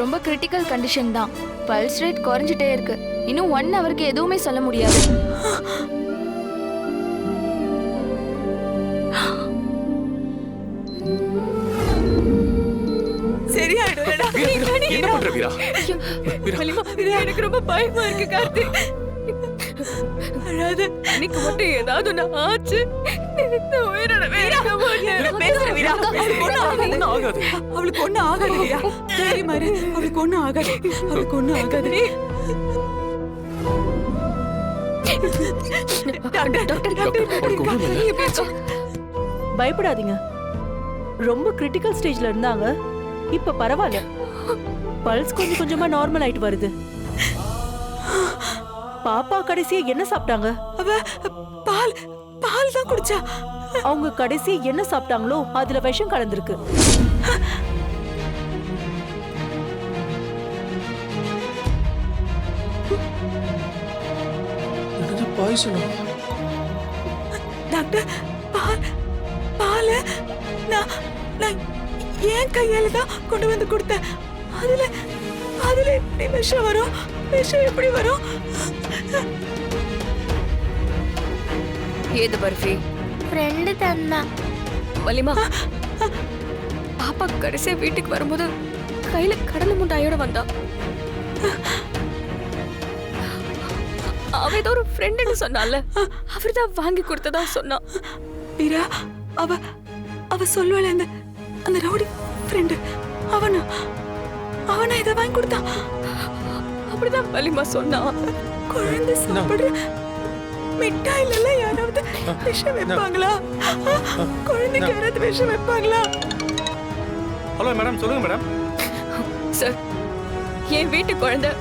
ரொம்ப critical condition தான். Pulse rate குறைஞ்சிட்டே இருக்கு. இன்னும் 1 ஹவருக்கு எதுவுமே சொல்ல முடியாது. எனக்கு ரொம்ப பயமா இருக்கு கார்த்தி. அழாத, எனக்கு மட்டும் ஏதாவது ஒண்ணு ஆச்சு உயிரோட அவளுக்கு ஒண்ணு ஆகாது. தைரியமாரு, அவளுக்கு ஒண்ணு ஆகாது, அவளுக்கு ஒண்ணு ஆகாது. பயப்படாதீங்க. ரொம்ப கிரிட்டிக்கல் ஸ்டேஜ்ல இருந்தாங்க. இப்ப பரவாயில்ல. பல்ஸ் கொஞ்சம் கொஞ்சமா நார்மல் ஆயிட்டு வருது. பாப்பா கடைசியா என்ன சாப்பிட்டாங்க? அவ பால் பால் தான் குடிச்சா. அவங்க கடைசியா என்ன சாப்பிட்டாங்களோ அதுல விஷம் கலந்திருக்கு. டாக்டர், பால் பால் நான் என் கையால தான் கொண்டு வந்து கொடுத்தேன். அதுல அதுல எப்படி விஷம் வரும்? விஷம் எப்படி வரும்? ஏது பர்ஃபி? ஃப்ரெண்டு தந்தா. வலிமா, பாப்பா கடைசியா வீட்டுக்கு வரும்போது கையில கடலை முட்டாயோட வந்தா. அவ ஏதோ ஒரு ஃப்ரெண்டுன்னு சொன்னால, அவர்தான் வாங்கி கொடுத்ததா சொன்னா. வீரா, அவ சொல்லுவாள், அந்த ரவுடி ஃப்ரெண்டு அவனா இதை வாங்கி கொடுத்தான். அப்படிதான் வலிமா சொன்னா. குழந்தை சாப்பிடுற மிட்டாயில யாராவது விஷம் வைப்பாங்களா? குழந்தைக்கு யாராவது விஷம் வைப்பாங்களா? ஹலோ மேடம், சொல்லுங்க மேடம். சார், என் வீட்டு குழந்தை